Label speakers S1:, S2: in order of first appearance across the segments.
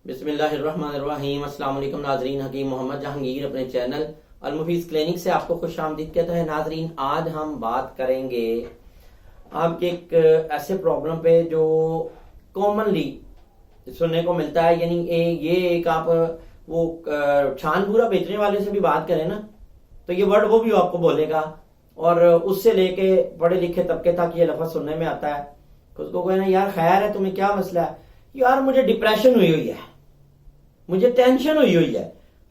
S1: بسم اللہ الرحمن الرحیم۔ السلام علیکم ناظرین، حکیم محمد جہانگیر اپنے چینل المفیز کلینک سے آپ کو خوش آمدید کہتا ہے۔ ناظرین، آج ہم بات کریں گے آپ کے ایک ایسے پرابلم پہ جو کامنلی سننے کو ملتا ہے، یعنی یہ ایک آپ وہ چھان پورا بیچنے والے سے بھی بات کریں نا تو یہ ورڈ وہ بھی آپ کو بولے گا، اور اس سے لے کے پڑھے لکھے طبقے تک یہ لفظ سننے میں آتا ہے۔ اس کو کہنا یار خیر ہے، تمہیں کیا مسئلہ ہے؟ یار مجھے ڈپریشن ہوئی ہے، مجھے ٹینشن ہوئی ہے۔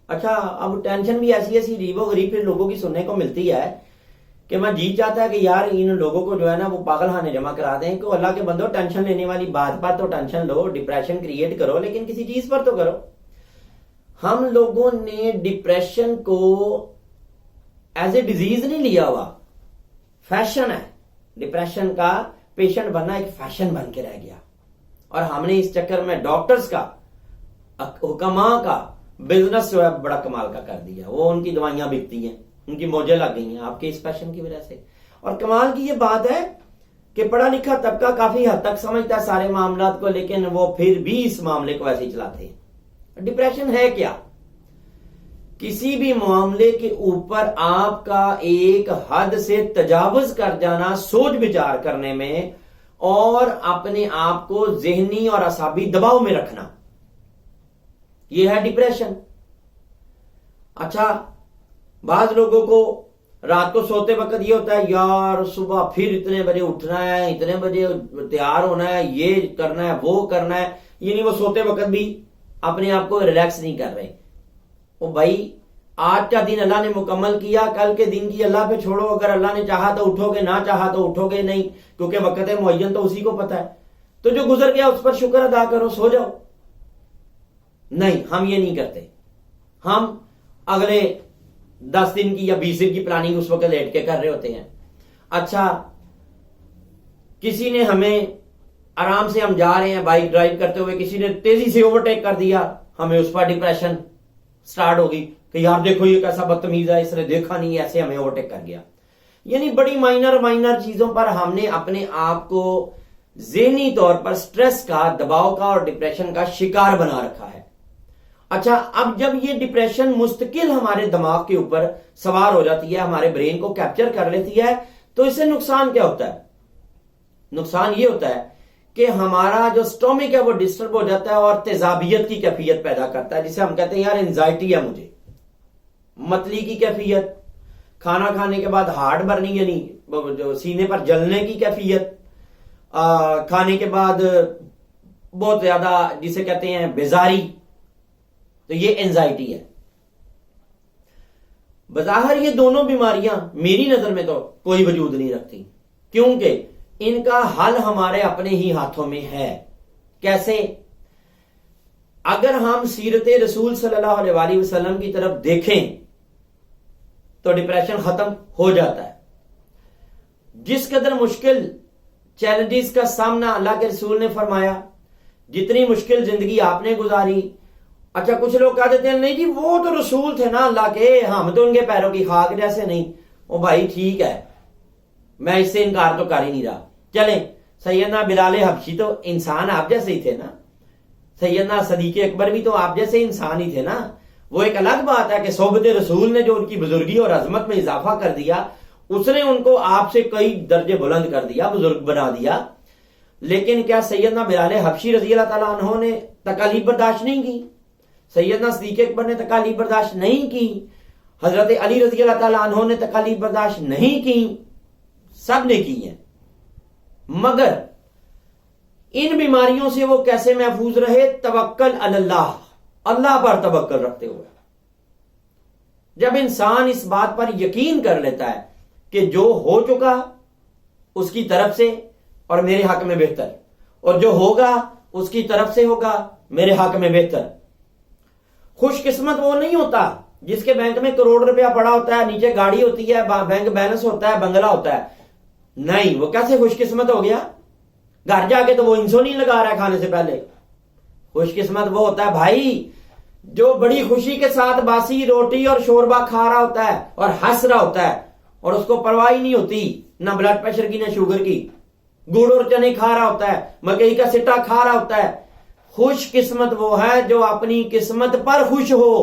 S1: اچھا، اب ٹینشن بھی ایسی ایسی عجیب و غریب پھر لوگوں کی سننے کو ملتی ہے کہ میں جی چاہتا ہے کہ یار ان لوگوں کو جو ہے نا وہ پاگل خانے جمع کرا دیں کہ اللہ کے بندو ٹینشن لینے والی بات پر تو ٹینشن لو، ڈپریشن کریٹ کرو، لیکن کسی چیز پر تو کرو۔ ہم لوگوں نے ڈپریشن کو ایز اے ڈیزیز نہیں لیا ہوا، فیشن ہے۔ ڈپریشن کا پیشنٹ بننا ایک فیشن بن کے رہ گیا، اور ہم نے اس چکر میں ڈاکٹرز کا، حکماء کا بزنس جو ہے بڑا کمال کا کر دیا۔ وہ ان کی دوائیاں بکتی ہیں، ان کی موجیں لگ گئی ہیں آپ کے اس فیشن کی وجہ سے۔ اور کمال کی یہ بات ہے کہ پڑھا لکھا طبقہ کافی حد تک سمجھتا ہے سارے معاملات کو، لیکن وہ پھر بھی اس معاملے کو ایسے ہی چلاتے ہیں۔ ڈپریشن ہے کیا؟ کسی بھی معاملے کے اوپر آپ کا ایک حد سے تجاوز کر جانا سوچ بچار کرنے میں، اور اپنے آپ کو ذہنی اور اعصابی دباؤ میں رکھنا، یہ ہے ڈپریشن۔ اچھا، بعض لوگوں کو رات کو سوتے وقت یہ ہوتا ہے یار صبح پھر اتنے بجے اٹھنا ہے، اتنے بجے تیار ہونا ہے، یہ کرنا ہے، وہ کرنا ہے، یعنی وہ سوتے وقت بھی اپنے آپ کو ریلیکس نہیں کر رہے۔ وہ بھائی آج کا دن اللہ نے مکمل کیا، کل کے دن کی اللہ پہ چھوڑو۔ اگر اللہ نے چاہا تو اٹھو گے، نہ چاہا تو اٹھو گے نہیں، کیونکہ وقت معین تو اسی کو پتا ہے۔ تو جو گزر گیا اس پر شکر ادا کرو، سو جاؤ۔ نہیں، ہم یہ نہیں کرتے۔ ہم اگلے 10 دن کی یا 20 دن کی پلاننگ اس وقت لیٹ کے کر رہے ہوتے ہیں۔ اچھا، کسی نے ہمیں آرام سے، ہم جا رہے ہیں بائک ڈرائیو کرتے ہوئے، کسی نے تیزی سے اوورٹیک کر دیا، ہمیں اس پر ڈپریشن سٹارٹ ہوگی کہ یار دیکھو یہ کیسا بدتمیز ہے، اس نے دیکھا نہیں، ایسے ہمیں اوورٹیک کر گیا۔ یعنی بڑی مائنر چیزوں پر ہم نے اپنے آپ کو ذہنی طور پر سٹریس کا، دباؤ کا اور ڈپریشن کا شکار بنا رکھا ہے۔ اچھا، اب جب یہ ڈپریشن مستقل ہمارے دماغ کے اوپر سوار ہو جاتی ہے، ہمارے برین کو کیپچر کر لیتی ہے، تو اس سے نقصان کیا ہوتا ہے؟ نقصان یہ ہوتا ہے کہ ہمارا جو سٹومک ہے وہ ڈسٹرب ہو جاتا ہے اور تیزابیت کی کیفیت پیدا کرتا ہے، جسے ہم کہتے ہیں یار انزائٹی ہے مجھے، متلی کی کیفیت، کھانا کھانے کے بعد ہارٹ برننگ یعنی جو سینے پر جلنے کی کیفیت، کھانے کے بعد بہت زیادہ جسے کہتے ہیں بیزاری، تو یہ انزائٹی ہے۔ بظاہر یہ دونوں بیماریاں میری نظر میں تو کوئی وجود نہیں رکھتی، کیونکہ ان کا حل ہمارے اپنے ہی ہاتھوں میں ہے۔ کیسے؟ اگر ہم سیرت رسول صلی اللہ علیہ وآلہ وسلم کی طرف دیکھیں تو ڈپریشن ختم ہو جاتا ہے۔ جس قدر مشکل چیلنجز کا سامنا اللہ کے رسول نے فرمایا، جتنی مشکل زندگی آپ نے گزاری۔ اچھا، کچھ لوگ کہہ دیتے ہیں نہیں جی وہ تو رسول تھے نا اللہ کے، ہم تو ان کے پیروں کی خاک جیسے نہیں۔ او بھائی ٹھیک ہے، میں اس سے انکار تو کر ہی نہیں رہا۔ چلیں، سیدنا بلال حبشی تو انسان آپ جیسے ہی تھے نا، سیدنا صدیق اکبر بھی تو آپ جیسے انسان ہی تھے نا۔ وہ ایک الگ بات ہے کہ صحبت رسول نے جو ان کی بزرگی اور عظمت میں اضافہ کر دیا، اس نے ان کو آپ سے کئی درجے بلند کر دیا، بزرگ بنا دیا۔ لیکن کیا سیدنا بلال حبشی رضی اللہ تعالیٰ عنہ نے تکالیف برداشت نہیں کی؟ سیدنا صدیق اکبر نے تکالیف برداشت نہیں کی؟ حضرت علی رضی اللہ تعالیٰ عنہ نے تکالیف برداشت نہیں کی؟ سب نے کی ہیں۔ مگر ان بیماریوں سے وہ کیسے محفوظ رہے؟ توکل علی اللہ، اللہ پر توکل رکھتے ہوئے۔ جب انسان اس بات پر یقین کر لیتا ہے کہ جو ہو چکا اس کی طرف سے اور میرے حق میں بہتر، اور جو ہوگا اس کی طرف سے ہوگا میرے حق میں بہتر۔ خوش قسمت وہ نہیں ہوتا جس کے بینک میں کروڑ روپیہ پڑا ہوتا ہے، نیچے گاڑی ہوتی ہے، بینک بیلنس ہوتا ہے، بنگلہ ہوتا ہے۔ نہیں، وہ کیسے خوش قسمت ہو گیا؟ گھر جا کے تو وہ انسولین لگا رہا ہے کھانے سے پہلے۔ خوش قسمت وہ ہوتا ہے بھائی جو بڑی خوشی کے ساتھ باسی روٹی اور شوربہ کھا رہا ہوتا ہے اور ہنس رہا ہوتا ہے، اور اس کو پرواہ ہی نہیں ہوتی نہ بلڈ پریشر کی نہ شوگر کی، گڑ اور چنے کھا رہا ہوتا ہے، مکئی کا سٹا کھا رہا ہوتا ہے۔ خوش قسمت وہ ہے جو اپنی قسمت پر خوش ہو،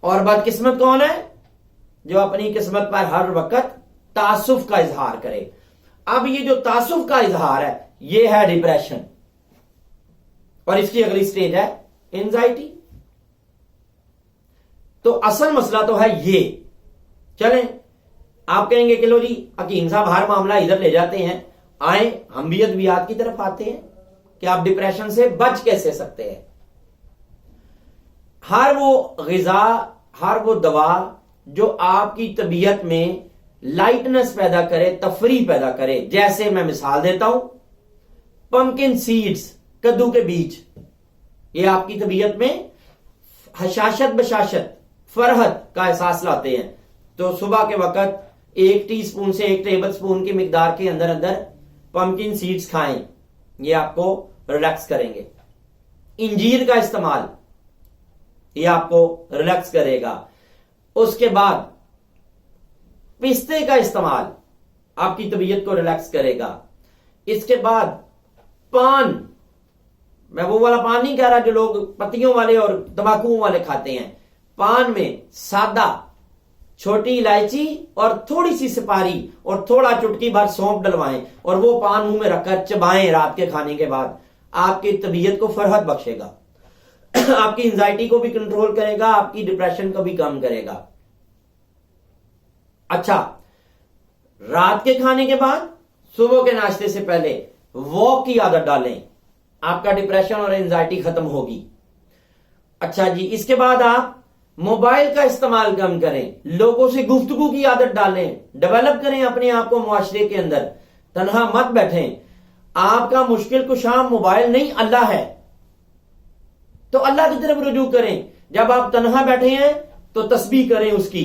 S1: اور بدقسمت کون ہے؟ جو اپنی قسمت پر ہر وقت تعصب کا اظہار کرے۔ اب یہ جو تعصب کا اظہار ہے یہ ہے ڈپریشن، اور اس کی اگلی سٹیج ہے اینزائٹی۔ تو اصل مسئلہ تو ہے یہ۔ چلیں، آپ کہیں گے کہ لو جی حکیم صاحب ہر معاملہ ادھر لے جاتے ہیں، آئیں ہم بھی ادویات کی طرف آتے ہیں کہ آپ ڈپریشن سے بچ کیسے سکتے ہیں۔ ہر وہ غذا، ہر وہ دوا جو آپ کی طبیعت میں لائٹنس پیدا کرے، تفریح پیدا کرے، جیسے میں مثال دیتا ہوں پمکن سیڈز، کدو کے بیج، یہ آپ کی طبیعت میں حشاشت بشاشت، فرحت کا احساس لاتے ہیں، تو صبح کے وقت 1 ٹی سپون سے 1 ٹیبل سپون کی مقدار کے اندر پمکن سیڈز کھائیں، یہ آپ کو ریلیکس کریں گے۔ انجیر کا استعمال، یہ آپ کو ریلیکس کرے گا۔ اس کے بعد پستے کا استعمال آپ کی طبیعت کو ریلیکس کرے گا۔ اس کے بعد پان، میں وہ والا پان نہیں کہہ رہا جو لوگ پتیوں والے اور تمباکو والے کھاتے ہیں، پان میں سادہ چھوٹی الائچی اور تھوڑی سی سپاری اور تھوڑا چٹکی بھر سونف ڈلوائیں اور وہ پان منہ میں رکھ کر چبائیں رات کے کھانے کے بعد، آپ کی طبیعت کو فرحت بخشے گا، آپ کی انزائٹی کو بھی کنٹرول کرے گا، آپ کی ڈپریشن کو بھی کم کرے گا۔ اچھا، رات کے کھانے کے بعد صبح کے ناشتے سے پہلے واک کی عادت ڈالیں، آپ کا ڈپریشن اور انزائٹی ختم ہوگی۔ اچھا جی، اس کے بعد آپ موبائل کا استعمال کم کریں، لوگوں سے گفتگو کی عادت ڈالیں، ڈیولپ کریں اپنے آپ کو معاشرے کے اندر، تنہا مت بیٹھیں۔ آپ کا مشکل کشا موبائل نہیں، اللہ ہے، تو اللہ کی طرف رجوع کریں۔ جب آپ تنہا بیٹھے ہیں تو تسبیح کریں اس کی،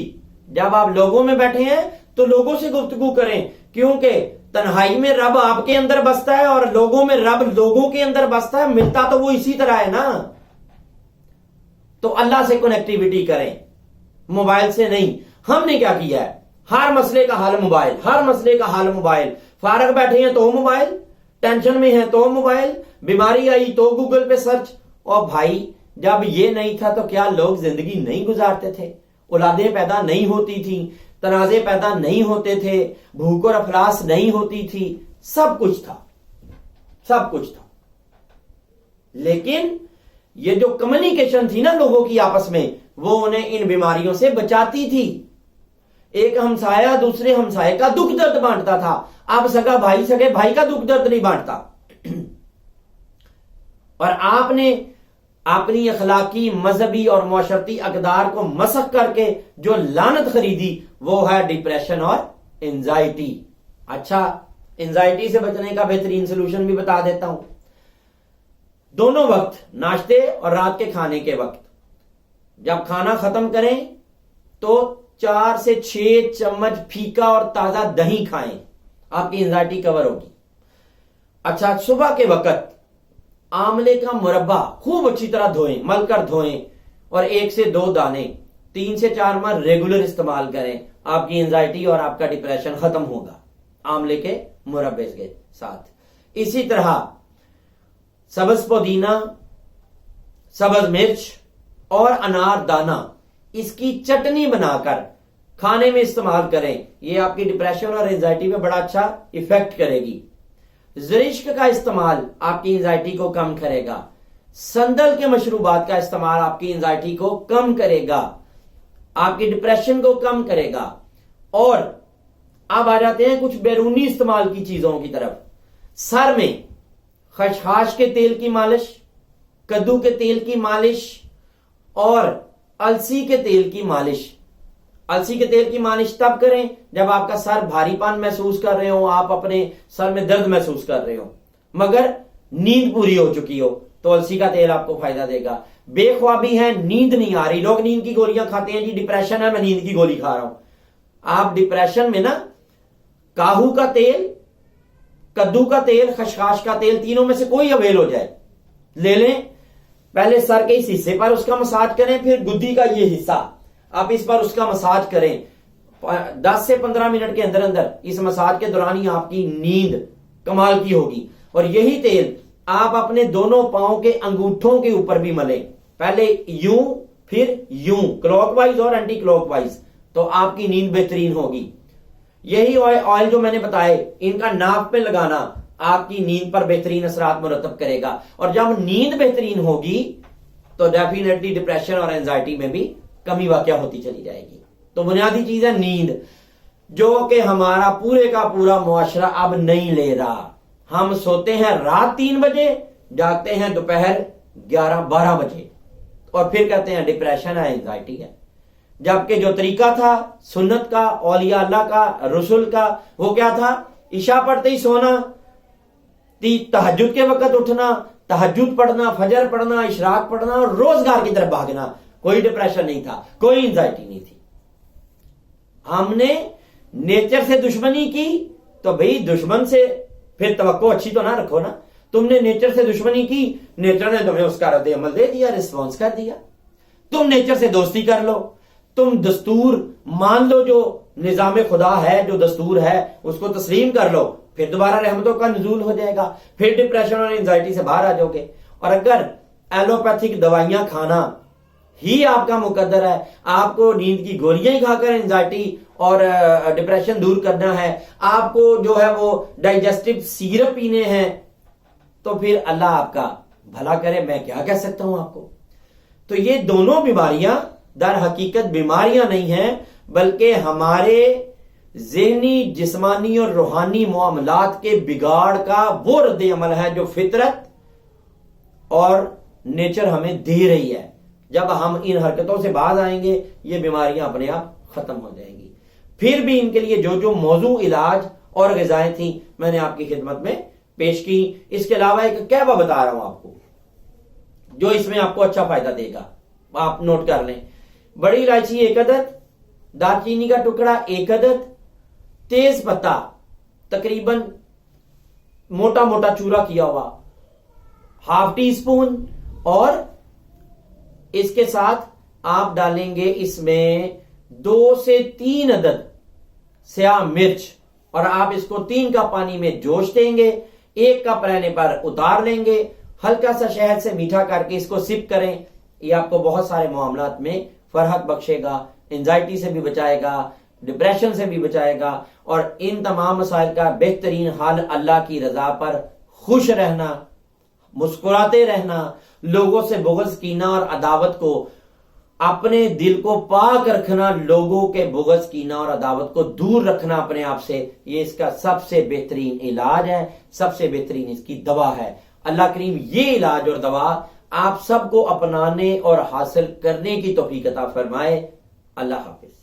S1: جب آپ لوگوں میں بیٹھے ہیں تو لوگوں سے گفتگو کریں، کیونکہ تنہائی میں رب آپ کے اندر بستا ہے اور لوگوں میں رب لوگوں کے اندر بستا ہے، ملتا تو وہ اسی طرح ہے نا۔ تو اللہ سے کنیکٹیویٹی کریں، موبائل سے نہیں۔ ہم نے کیا کیا ہے؟ ہر مسئلے کا حل موبائل، ہر مسئلے کا حل موبائل، فارغ بیٹھے ہیں تو موبائل، ٹینشن میں ہیں تو موبائل، بیماری آئی تو گوگل پہ سرچ۔ اور بھائی جب یہ نہیں تھا تو کیا لوگ زندگی نہیں گزارتے تھے؟ اولادیں پیدا نہیں ہوتی تھیں، تنازع پیدا نہیں ہوتے تھے، بھوک اور افلاس نہیں ہوتی تھی، سب کچھ تھا، سب کچھ تھا۔ لیکن یہ جو کمیونیکیشن تھی نا لوگوں کی آپس میں، وہ انہیں ان بیماریوں سے بچاتی تھی۔ ایک ہمسایہ دوسرے ہمسائے کا دکھ درد بانٹتا تھا، اب سگا بھائی سگے بھائی کا دکھ درد نہیں بانٹتا۔ اور آپ نے اپنی اخلاقی، مذہبی اور معاشرتی اقدار کو مسخ کر کے جو لعنت خریدی وہ ہے ڈپریشن اور انزائٹی۔ اچھا، انزائٹی سے بچنے کا بہترین سلوشن بھی بتا دیتا ہوں۔ دونوں وقت، ناشتے اور رات کے کھانے کے وقت، جب کھانا ختم کریں تو 4 سے 6 چمچ پھیکا اور تازہ دہی کھائیں، آپ کی انزائٹی کور ہوگی۔ اچھا، صبح کے وقت آملے کا مربع خوب اچھی طرح دھوئیں، مل کر دھوئیں اور 1 سے 2 دانے 3 سے 4 ماہ ریگولر استعمال کریں، آپ کی انزائٹی اور آپ کا ڈپریشن ختم ہوگا آملے کے مربع کے ساتھ۔ اسی طرح سبز پودینہ، سبز مرچ اور انار دانہ، اس کی چٹنی بنا کر کھانے میں استعمال کریں، یہ آپ کی ڈپریشن اور انزائٹی میں بڑا اچھا ایفیکٹ کرے گی۔ زرشک کا استعمال آپ کی انزائٹی کو کم کرے گا۔ سندل کے مشروبات کا استعمال آپ کی انزائٹی کو کم کرے گا، آپ کی ڈپریشن کو کم کرے گا۔ اور اب آ جاتے ہیں کچھ بیرونی استعمال کی چیزوں کی طرف۔ سر میں خشخاش کے تیل کی مالش، کدو کے تیل کی مالش اور السی کے تیل کی مالش۔ السی کے تیل کی مالش تب کریں جب آپ کا سر بھاری پان محسوس کر رہے ہو، آپ اپنے سر میں درد محسوس کر رہے ہو مگر نیند پوری ہو چکی ہو، تو السی کا تیل آپ کو فائدہ دے گا۔ بے خوابی ہے، نیند نہیں آ رہی، لوگ نیند کی گولیاں کھاتے ہیں، جی ڈپریشن ہے میں نیند کی گولی کھا رہا ہوں۔ آپ ڈپریشن میں نا کاہو کا تیل، کدو کا تیل، خشخاش کا تیل، تینوں میں سے کوئی اویل ہو جائے لے لیں، پہلے سر کے اس حصے پر اس کا مساج کریں، پھر گدی کا یہ حصہ آپ اس پر اس کا مساج کریں، 10 سے 15 منٹ کے اندر اندر اس مساج کے دوران ہی آپ کی نیند کمال کی ہوگی۔ اور یہی تیل آپ اپنے دونوں پاؤں کے انگوٹھوں کے اوپر بھی ملیں، پہلے یوں پھر یوں، کلوک وائز اور اینٹی کلوک وائز، تو آپ کی نیند بہترین ہوگی۔ یہی آئل جو میں نے بتائے ان کا ناک پہ لگانا آپ کی نیند پر بہترین اثرات مرتب کرے گا، اور جب نیند بہترین ہوگی تو ڈیفینیٹلی ڈپریشن اور اینزائٹی میں بھی کمی واقع ہوتی چلی جائے گی۔ تو بنیادی چیز ہے نیند، جو کہ ہمارا پورے کا پورا معاشرہ اب نہیں لے رہا۔ ہم سوتے ہیں رات 3 بجے، جاگتے ہیں دوپہر 11-12 بجے، اور پھر کہتے ہیں ڈپریشن ہے، اینزائٹی ہے۔ جبکہ جو طریقہ تھا سنت کا، اولیاء اللہ کا، رسول کا، وہ کیا تھا؟ عشاء پڑھتے ہی سونا، تہجد کے وقت اٹھنا، تہجد پڑھنا، فجر پڑھنا، اشراق پڑھنا، اور روزگار کی طرف بھاگنا۔ کوئی ڈپریشن نہیں تھا، کوئی اینزائٹی نہیں تھی۔ ہم نے نیچر سے دشمنی کی تو بھئی دشمن سے پھر توقع اچھی تو نہ رکھو نا۔ تم نے نیچر سے دشمنی کی، نیچر نے تمہیں اس کا رد عمل دے دیا، ریسپانس کر دیا۔ تم نیچر سے دوستی کر لو، تم دستور مان لو، جو نظام خدا ہے، جو دستور ہے اس کو تسلیم کر لو، پھر دوبارہ رحمتوں کا نزول ہو جائے گا، پھر ڈپریشن اور اینزائٹی سے باہر آ جاؤ گے۔ اور اگر ایلوپیتھک دوائیاں کھانا ہی آپ کا مقدر ہے، آپ کو نیند کی گولیاں ہی کھا کر اینزائٹی اور ڈپریشن دور کرنا ہے، آپ کو جو ہے وہ ڈائجسٹو سیرپ پینے ہیں، تو پھر اللہ آپ کا بھلا کرے، میں کیا کہہ سکتا ہوں آپ کو۔ تو یہ دونوں بیماریاں در حقیقت بیماریاں نہیں ہیں، بلکہ ہمارے ذہنی، جسمانی اور روحانی معاملات کے بگاڑ کا وہ رد عمل ہے جو فطرت اور نیچر ہمیں دے رہی ہے۔ جب ہم ان حرکتوں سے باز آئیں گے، یہ بیماریاں اپنے آپ ختم ہو جائیں گی۔ پھر بھی ان کے لیے جو موضوع علاج اور غذائیں تھیں میں نے آپ کی خدمت میں پیش کی۔ اس کے علاوہ ایک کہوہ بتا رہا ہوں آپ کو جو اس میں آپ کو اچھا فائدہ دے گا، آپ نوٹ کر لیں۔ بڑی الائچی 1 عدد، دار چینی کا ٹکڑا 1 عدد، تیز پتہ تقریباً موٹا موٹا چورا کیا ہوا ½ ٹی اسپون، اور اس کے ساتھ آپ ڈالیں گے اس میں 2 سے 3 عدد سیاہ مرچ، اور آپ اس کو 3 کپ پانی میں جوش دیں گے، 1 کپ رہنے پر اتار لیں گے، ہلکا سا شہد سے میٹھا کر کے اس کو سپ کریں۔ یہ آپ کو بہت سارے معاملات میں فرحت بخشے گا، اینزائٹی سے بھی بچائے گا، ڈپریشن سے بھی بچائے گا، اور ان تمام مسائل کا بہترین حل اللہ کی رضا پر خوش رہنا، مسکراتے رہنا، لوگوں سے بغض، کینہ اور عداوت کو، اپنے دل کو پاک رکھنا، لوگوں کے بغض، کینہ اور عداوت کو دور رکھنا اپنے آپ سے، یہ اس کا سب سے بہترین علاج ہے، سب سے بہترین اس کی دوا ہے۔ اللہ کریم یہ علاج اور دوا آپ سب کو اپنانے اور حاصل کرنے کی توفیق عطا فرمائے۔ اللہ حافظ۔